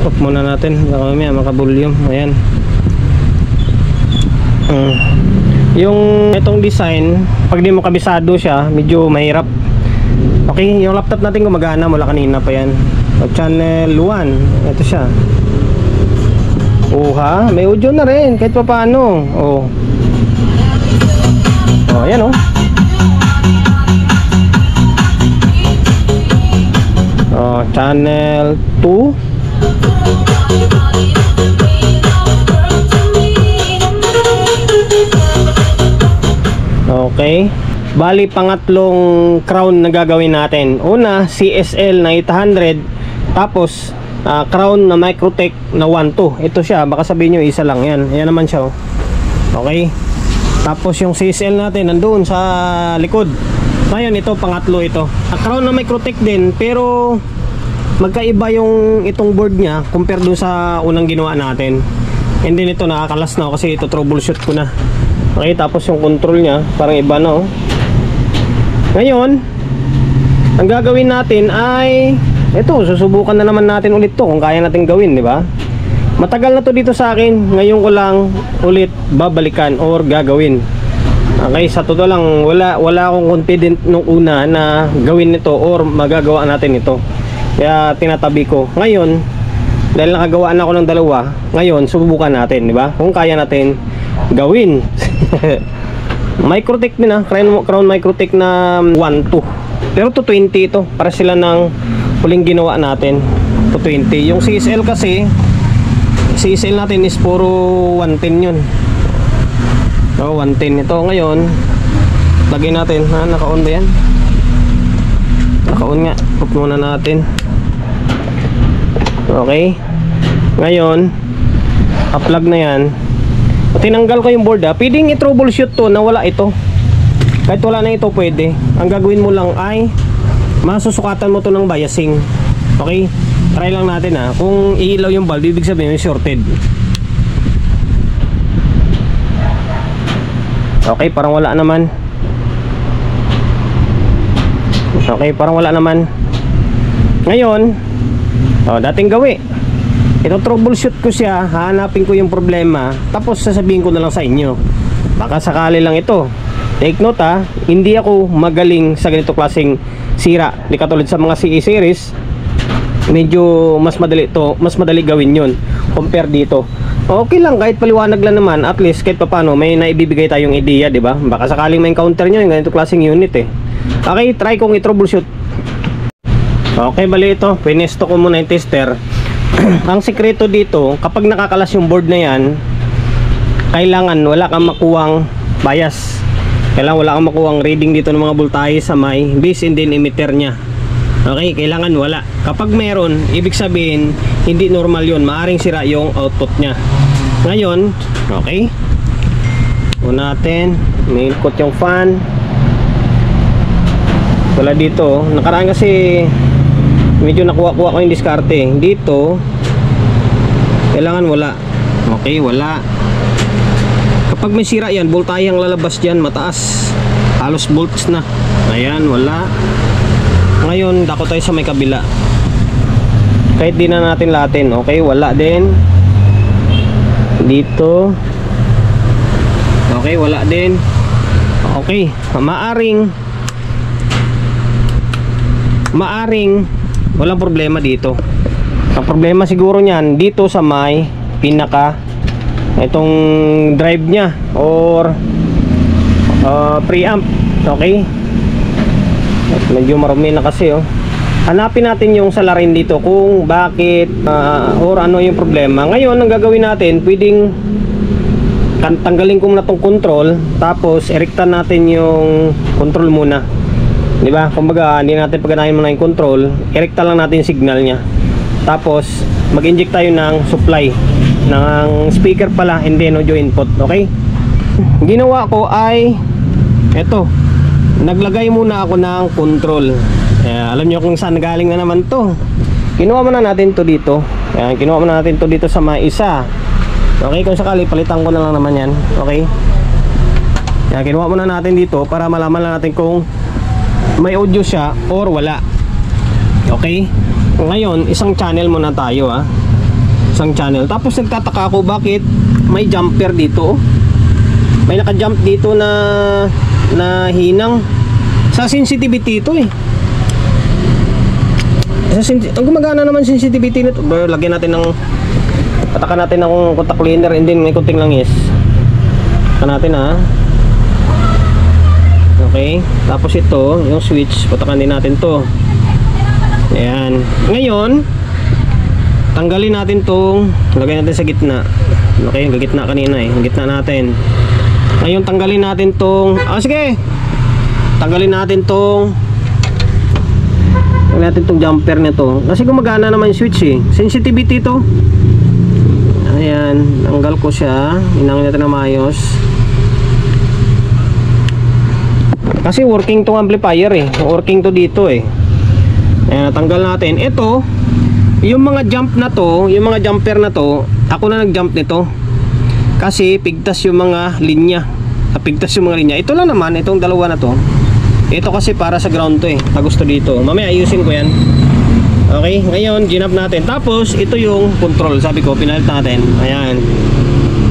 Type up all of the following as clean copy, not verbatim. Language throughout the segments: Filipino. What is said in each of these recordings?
Off muna natin, baka mamaya makabulyom. Ayan. Yung itong design, pag di mo kabisado siya, medyo mahirap. Okay, yung laptop natin gumagana mula kanina pa yan. O, channel 1, ito siya. Ha, may audio na rin kahit pa paano. Ayan channel 2. Okay, bali pangatlong crown na gagawin natin. Una, CSL na 800, tapos crown na Microtech na 1.2. Ito siya, baka sabihin nyo isa lang. Yan naman siya. Okay, tapos yung CSL natin nandoon sa likod. Ngayon ito, pangatlo ito. Crown na Microtech din, pero magkaiba yung itong board nya compare dun sa unang ginawa natin. And then ito nakakalas na kasi ito troubleshoot ko na. Okay, tapos yung control nya parang iba na. Ngayon ang gagawin natin ay ito, susubukan na naman natin ulit to kung kaya natin gawin, di ba? Matagal na to dito sa akin, ngayon ko lang ulit babalikan or gagawin. Okay, sa totoo lang wala akong confident nung una na gawin nito or magagawa natin ito. Kaya tinatabi ko. Ngayon, dahil nakagawaan ako ng dalawa, ngayon subukan natin, di ba? Kung kaya natin gawin. Microtech din Crown Microtech na 1.2. Pero 220 ito. Para sila ng huling ginawa natin. 220. Yung CSL kasi, CSL natin is puro 110 yun. 110 ito. Ngayon, lagay natin. Naka-on ba yan? Naka-on nga. Pop muna natin. Okay, ngayon upload na yan. Tinanggal ko yung board. Pwedeng i-troubleshoot to na wala ito. Kahit wala na ito pwede. Ang gagawin mo lang ay masusukatan mo to ng biasing. Okay, try lang natin kung iilaw yung bulb, ibig sabihin yung shorted. Okay, parang wala naman. Okay, parang wala naman. Ngayon dating gawi, ito troubleshoot ko siya, hahanapin ko yung problema, tapos sasabihin ko na lang sa inyo. Baka sakali lang ito. Take note hindi ako magaling sa ganito klaseng sira. Di katulad sa mga CE series, medyo mas madali gawin yun compare dito. Okay lang, kahit paliwanag lang naman, at least kahit paano may naibibigay tayong idea, di ba? Baka sakaling may encounter nyo yung ganito klaseng unit Okay, try kong i-troubleshoot. Okay, bali ito, pinesto ko muna yung tester. Ang sekreto dito, kapag nakakalas yung board na yan, kailangan wala kang makuwang bias. Kailangan wala kang makuwang reading dito ng mga voltahe sa may base and then emitter nya. Okay, kailangan wala. Kapag meron, ibig sabihin hindi normal yun, maaring sira yung output nya. Ngayon, okay, una natin, may ikot yung fan. Wala dito, nakaraan kasi medyo nakuha ko yung diskarte. Dito kailangan wala. Okay, wala. Kapag may sira yan, voltahe ang lalabas dyan, mataas, halos volts na. Ayan, wala. Ngayon dako tayo sa may kabila. Kahit di na natin latin. Okay, wala din. Dito okay, wala din. Okay, maaring walang problema dito. Ang problema siguro niyan dito sa may pinaka itong drive nya or preamp. Okay, medyo marumi na kasi hanapin natin yung salarin dito kung bakit or ano yung problema. Ngayon ang gagawin natin, pwedeng tanggalin ko muna tong control, tapos erektan natin yung control muna, di ba? Kumbaga hindi natin paganahin muna yung control, erekta lang natin yung signal nya, tapos mag-inject tayo ng supply ng speaker pala, hindi audio input. Okay, ginawa ko ay eto, naglagay muna ako ng control. Alam nyo kung saan galing na naman to. Kinuha muna natin to dito. Kinuha muna natin to dito sa may isa. Okay, kung sakali palitan ko na lang naman yan. Okay, kinuha muna natin dito para malaman lang natin kung may audio siya or wala. Okay, ngayon isang channel muna tayo isang channel. Tapos nagtataka ako bakit may jumper dito. May naka-jump dito na hinang. Sa sensitivity ito eh. Gumagana naman sensitivity nito. Lagyan natin ng patakan natin ng contact cleaner and then may kunting langis. Patakan natin ha. Okay. Tapos ito, yung switch, patakan din natin to. Ayan. Ngayon, tanggalin natin tong, lagay natin sa gitna. Okay, yung gitna kanina eh. Yung gitna natin. Ngayon, tanggalin natin tong, sige. Tanggalin natin tong jumper nito. Kasi gumagana naman yung switch eh. Sensitivity to. Ayan, tanggal ko siya. Inangin natin na maayos. Kasi working tong amplifier eh. Working to dito eh. Ayan, natanggal natin. Ito, yung mga jump na to, yung mga jumper na to, ako na nag-jump nito. Kasi pigtas yung mga linya. Pigtas yung mga linya. Ito lang naman, itong dalawa na to. Ito kasi para sa ground to eh. Tagusto dito. Mamaya ayusin ko yan. Okay, ngayon ginap natin. Tapos ito yung control. Sabi ko, pinalit natin. Ayan.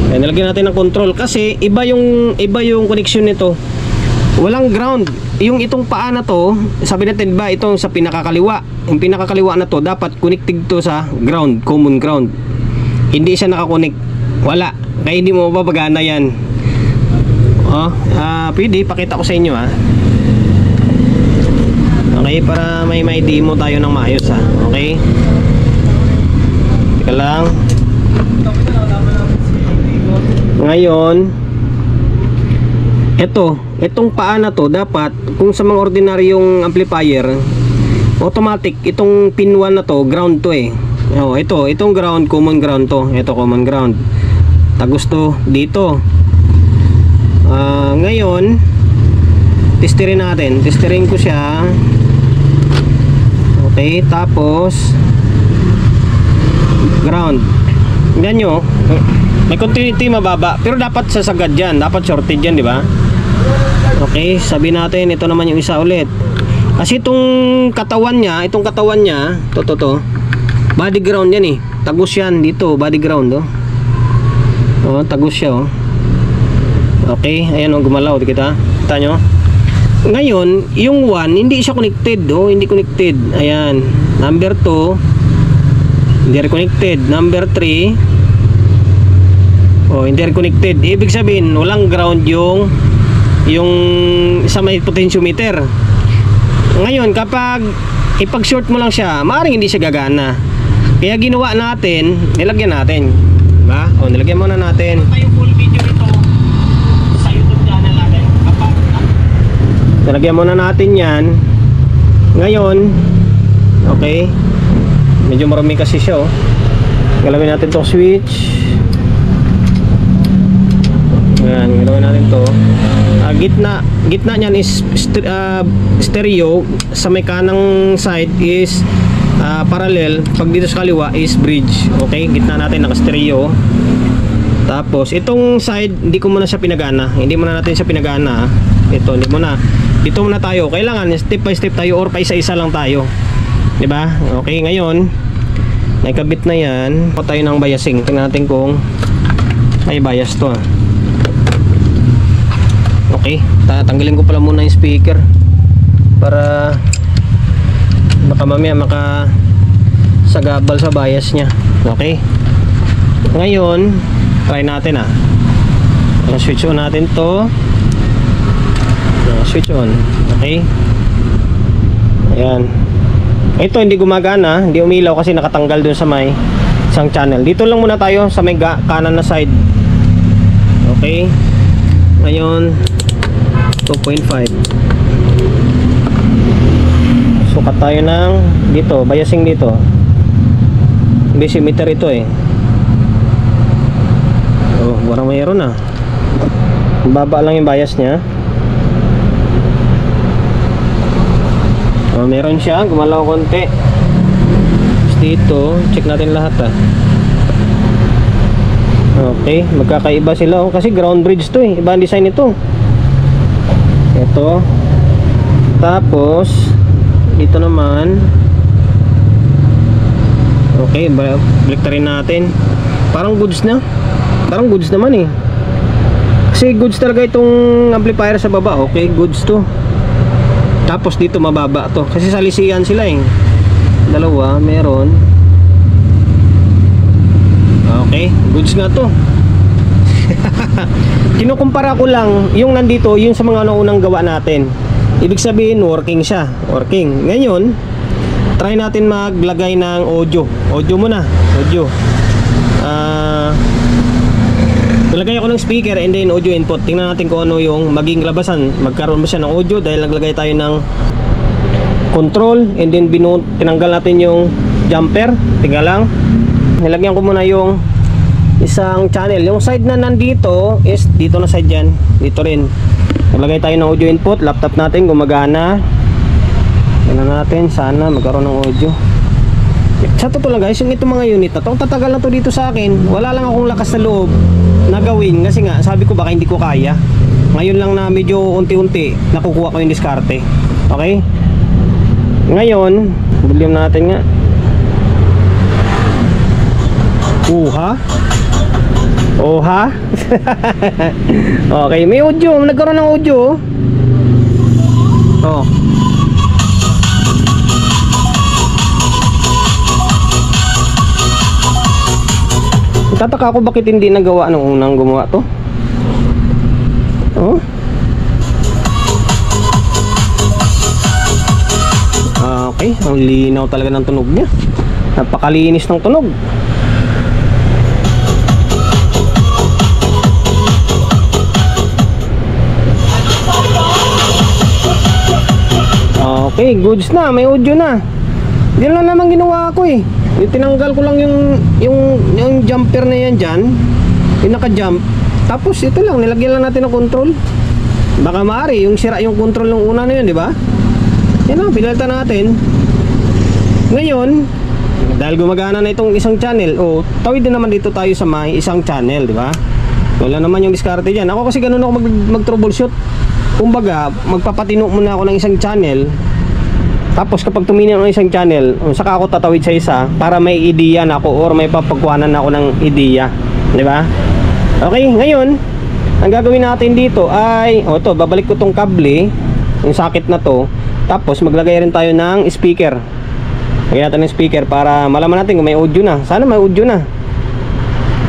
Ayan, nilagyan natin ng control kasi iba yung connection nito. Walang ground. Yung itong paa na to, sabi natin ba, itong sa pinakakaliwa. Yung pinakakaliwa na to, dapat connected to sa ground, common ground. Hindi siya nakakonect. Wala. Kaya hindi mo mapapagana yan. Pwede, pakita ko sa inyo ha. Okay, para may demo tayo ng maayos ha. Okay. Teka lang. Ngayon, itong paa na to, dapat kung sa mga ordinaryong amplifier, automatic itong pin 1 na to, ground to eh. Itong ground, common ground to. Ito common ground. Tagusto dito. Ngayon, testerin natin. Testerin ko siya. Okay, tapos ground. Tingnan nyo, may continuity mababa, pero dapat sasagad yan, dapat shorted yan, di ba? Okay, sabi natin, ito naman yung isa ulit. Kasi itong katawan niya, to, body ground yan eh. Tagus yan dito, body ground, tagus siya, Okay, ayan gumalaw, kita nyo? Ngayon, yung 1, hindi siya connected, hindi connected. Ayan, number 2, hindi connected. Number 3, hindi connected. Ibig sabihin, walang ground yung sa may potentiometer. Ngayon, kapag ipag-short mo lang siya, maaaring hindi siya gagana. Kaya ginawa natin, nilagyan natin. Diba? Nilagyan muna natin. Ito yung full video nito sa YouTube channel natin. Nilagyan muna natin yan. Ngayon, okay, medyo marami kasi siya galawin natin tong switch. Ayan, galawin natin to. Gitna niyan is stereo. Sa may kanang side is parallel. Pag dito sa kaliwa is bridge. Okay, gitna natin naka stereo. Tapos itong side, hindi ko muna siya pinagana. Hindi muna natin siya pinagana. Ito, hindi muna. Dito muna tayo. Kailangan step by step tayo or pa isa-isa lang tayo. 'Di ba? Okay, ngayon nakabit na 'yan. Patayo tayo ng biasing. Tingnan natin kung may bias 'to. Okay, tatanggalin ko pala muna yung speaker para baka mamaya sagabal sa bias niya. Okay. Ngayon, try natin switch on natin 'to. Switch on. Okay. Ayan. Ito hindi gumagana, hindi umilaw kasi nakatanggal dun sa may isang channel. Dito lang muna tayo sa may kanan na side. Okay. Ngayon 2.5. Sukat tayo ng dito, biasing dito. Basimeter ito eh. Parang mayroon baba lang yung bias niya. Meron siya, gumalaw konti. Dito, check natin lahat Okay, magkakaiba sila kasi ground bridge to eh. Iba ang design ito. Ito. Tapos dito naman Okay, baliktarin natin. Parang goods na. Parang goods naman eh. Kasi goods talaga itong amplifier sa baba. Okay, goods to. Tapos dito mababa to. Kasi sa lisian sila eh. Dalawa, meron. Okay, goods nga to. Kinukumpara ko lang yung nandito, yung sa mga unang gawa natin. Ibig sabihin, working siya. Working. Ngayon, try natin maglagay ng audio. Audio muna. Audio. Nilagay ako ng speaker and then audio input. Tingnan natin kung ano yung maging labasan. Magkaroon ba siya ng audio dahil naglagay tayo ng control and then tinanggal natin yung jumper. Tingnan lang. Nilagyan ko muna yung isang channel. Yung side na nandito is dito na side yan. Dito rin. Naglagay tayo ng audio input. Laptop natin gumagana. Tingnan natin. Sana magkaroon ng audio. Sa totoo lang guys, yung itong mga unit na to, tatagal na to dito sa akin. Wala lang akong lakas na loob na gawin kasi nga sabi ko baka hindi ko kaya. Ngayon lang na medyo unti-unti nakukuha ko yung diskarte. Okay? Ngayon, volume natin nga. Uha? Oha? Okay, may audio. Nagkaroon ng audio. Oh. Tataka ako bakit hindi nagawa nung unang gumawa to. Oh. Okay, ang linaw talaga ng tunog niya. Napakalinis ng tunog. Okay, goods na, may audio na. Yan lang naman ginawa ko eh. Yung tinanggal ko lang yung jumper na yan dyan, yung naka-jump. Tapos ito lang, nilagyan lang natin ng control. Baka maaari yung sira yung control ng una na yun, di ba? Yan lang, pinalitan natin. Ngayon, dahil gumagana na itong isang channel, tawid din naman dito tayo sa may isang channel, di ba? Wala naman yung diskarte dyan. Ako kasi ganun ako mag-troubleshoot. Kumbaga, magpapatino muna ako ng isang channel. Tapos kapag tumingin ako ng isang channel, saka ako tatawid sa isa para may ideya na ako or may papagkuhanan na ako ng ideya, di ba? Okay, ngayon ang gagawin natin dito ay ito, babalik ko tong kable, yung socket na to. Tapos maglagay rin tayo ng speaker. Lagyan natin ng speaker para malaman natin kung may audio na. Sana may audio na.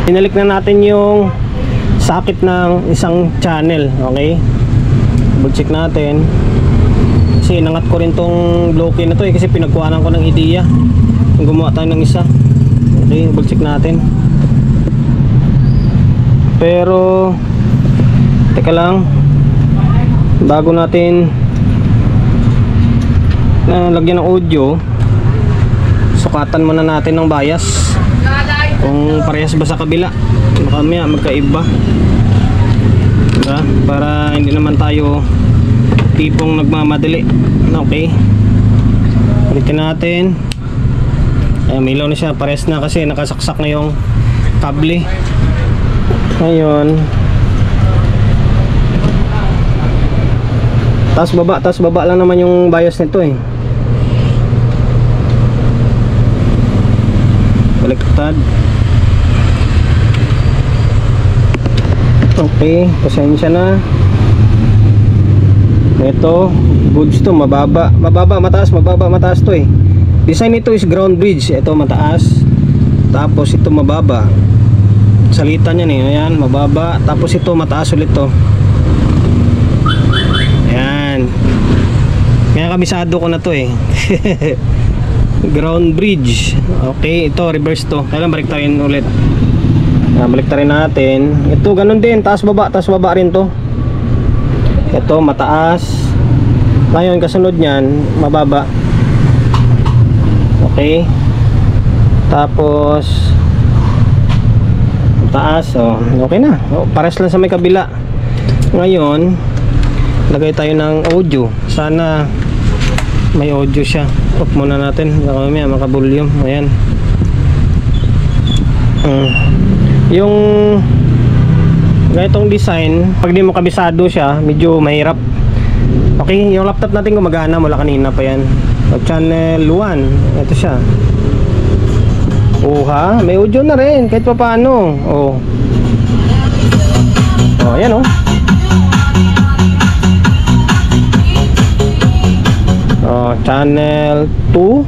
Pinalik na natin yung socket ng isang channel. Okay, check natin. Kasi nangat ko rin tong bloke na to kasi pinagkuhanan ko ng ideya. Gumawa tayo ng isa. Okay, check natin. Pero teka lang, bago natin lagyan ng audio, sukatan muna natin ng bias kung parehas ba sa kabila. Baka maya magkaiba, diba? Para hindi naman tayo tipong nagmamadali. Okay, ulitin natin. Milaw na siya, pares na kasi nakasaksak na yung kable. Ngayon taas baba lang naman yung bias nito eh. Baliktad. Okay, pasensya na. Ito, goods to, mababa, mataas to eh. Design nito is ground bridge. Ito mataas, tapos ito mababa. Salitan yan eh, ayan, mababa. Tapos ito mataas ulit to. Ayan. Kaya kabisado ko na to eh. Ground bridge. Okay, ito reverse to. Kailan baliktarin ulit. Baliktarin natin. Ito ganun din, taas baba rin to. Ito mataas. Ngayon kasunod niyan mababa. Okay, tapos taas. Okay na. Pares lang sa may kabila. Ngayon lagay tayo ng audio. Sana may audio siya. Off muna natin. Baka may maka-volume. Ayan. Yung ganitong design, pag di mo kabisado siya, medyo mahirap. Okay, yung laptop natin gumagana mula kanina pa yan. Channel 1, ito siya. Ha, may audio na rin kahit pa paano. Oh. Oh, ayan oh. Oh, channel 2.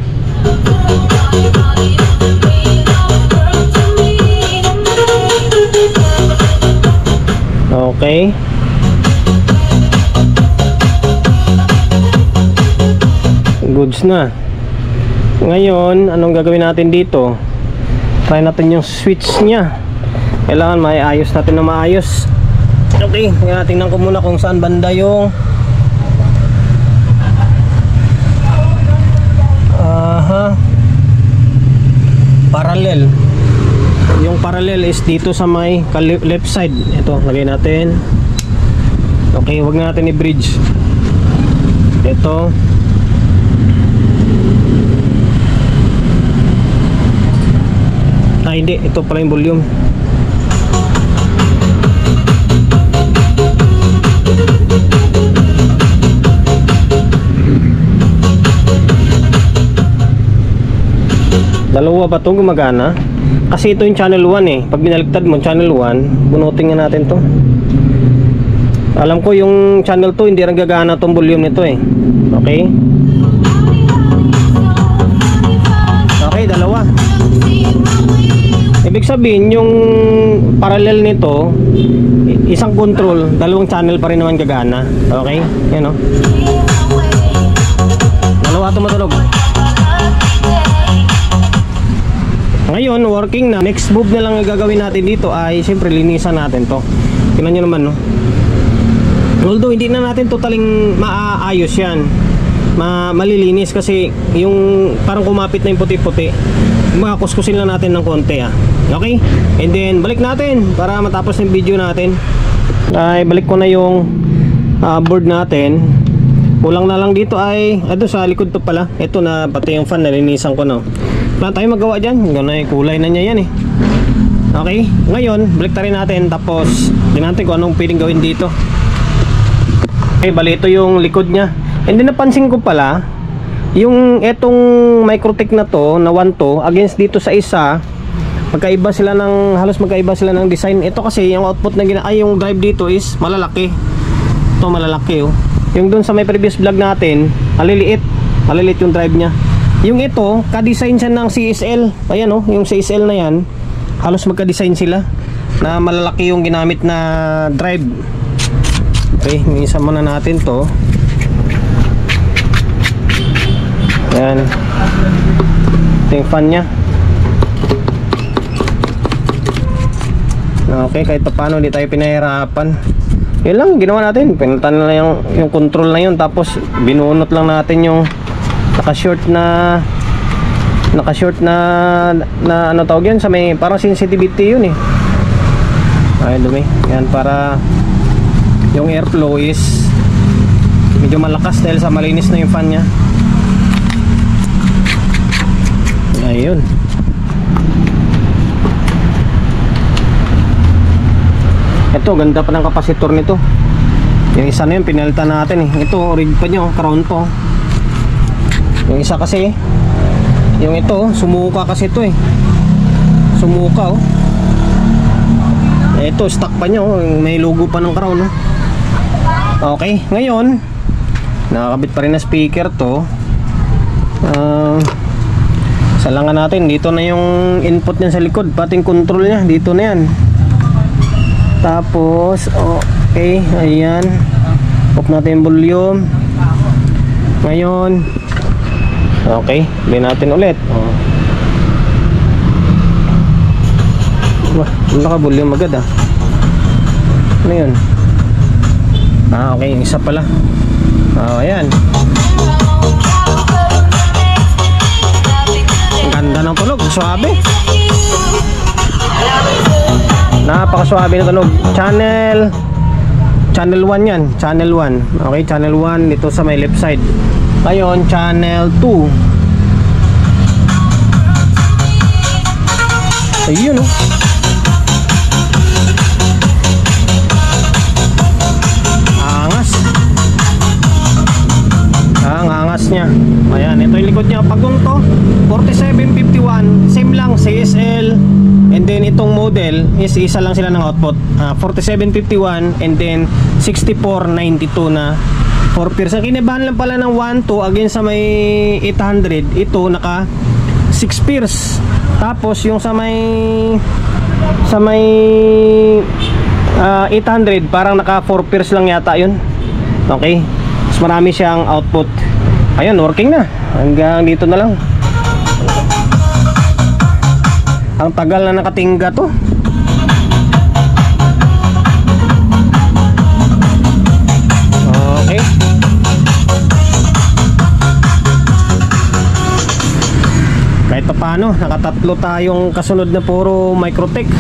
Okay. Goods na. Ngayon, anong gagawin natin dito? Try natin yung switch nya. Kailangan maiayos natin na maayos. Okay, tingnan ko muna kung saan banda yung parallel. Yung parallel is dito sa may left side. Ito, lagay natin. Okay, wag na natin i-bridge. Ito. Hindi, ito pala yung volume. Dalawa ba ito gumagana? Kasi ito yung channel 1 eh. Pag binaligtad mo channel 1, bunutin nga natin to. Alam ko yung channel 2 hindi rin gagana tong volume nito eh. Okay? Okay, dalawa. Ibig sabihin yung parallel nito, isang control, dalawang channel pa rin naman gagana. Okay? Yan o. Dalawa tumutulog. Ngayon, working na. Next move na lang ang gagawin natin dito ay siyempre linisan natin to. Tingnan nyo naman no. Although hindi na natin totaling maaayos yan, malilinis kasi yung parang kumapit na yung puti-puti, makakuskusin lang natin ng konti okay? And then balik natin para matapos yung video natin. Ay balik ko na yung board natin. Kulang na lang dito ay ito sa likod to pala. Ito na pati yung fan nalinisan ko no. Wala tayong magawa dyan. Ganun, kulay na niya yan eh. Okay, ngayon balik tayo natin tapos tingnan natin kung anong pwedeng gawin dito. Okay, bali ito yung likod nya. And then napansin ko pala yung etong Microtech na to na 1 to against dito sa isa, magkaiba sila ng halos magkaiba sila ng design. Ito kasi yung output na yung drive dito is malalaki. Ito malalaki oh. Yung dun sa may previous vlog natin, maliliit yung drive nya. Yung ito, ka-design siya ng CSL. Ayan oh, yung CSL na yan, halos magka-design sila na malalaki yung ginamit na drive. Okay, minsan muna natin to. Ayan. Ito yung fan nya. Okay, kahit pa paano di tayo pinahirapan. Yun lang ginawa natin. Pinalitan na lang yung control na yun. Tapos binunot lang natin yung naka-short na ano tawag yun sa may parang sensitivity yun eh. Ay dumi. Yan para yung airflow is medyo malakas dahil sa malinis na yung fan nya. Ayun. Ito ganda pa ng kapasitor nito. Yung isa na yun pinalitan natin eh. Ito rig pa nyo, crown to. Yung isa kasi yung ito sumuka kasi ito eh. Sumuka oh. Ito stock pa nyo, may logo pa ng crown oh. Okay, ngayon nakakabit pa rin na speaker to. Salangan natin, dito na yung input niya sa likod, pati yung control niya dito na yan. Tapos okay, ayan, off natin yung volume. Ngayon okay, bin natin ulit wah, naka-volume agad ano yun? Okay, yung isa pala ayan, ang ganda ng tunog, suabe, napakasuabe na tunog. Channel 1 yan, channel 1. Okay, channel 1 dito sa may left side. Ngayon, channel 2. Ayun oh. Angas. Ang angas parts nya. Ayan, ito yung likod nya. Pagong to 4751, same lang CSL, and then itong model is isa lang sila ng output, 4751 and then 6492 na 4 pairs. Ang kinibahan lang pala ng 1, 2 again sa may 800, ito naka 6 pairs. Tapos yung sa may 800 parang naka 4 pairs lang yata yun. Okay, mas marami siyang output. Ayun, working na. Hanggang dito na lang. Ang tagal na nakatingga to. Okay. Kahit pa paano, nakatatlo tayong kasunod na puro Microtech.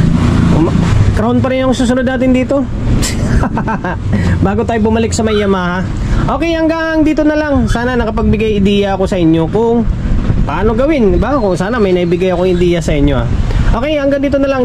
Crown pa rin yung susunod natin dito. Bago tayo bumalik sa may Yamaha. Okay, hanggang dito na lang. Sana nakapagbigay ideya ako sa inyo kung paano gawin. Baka kung sana may naibigay ako ideya sa inyo. Okay, hanggang dito na lang.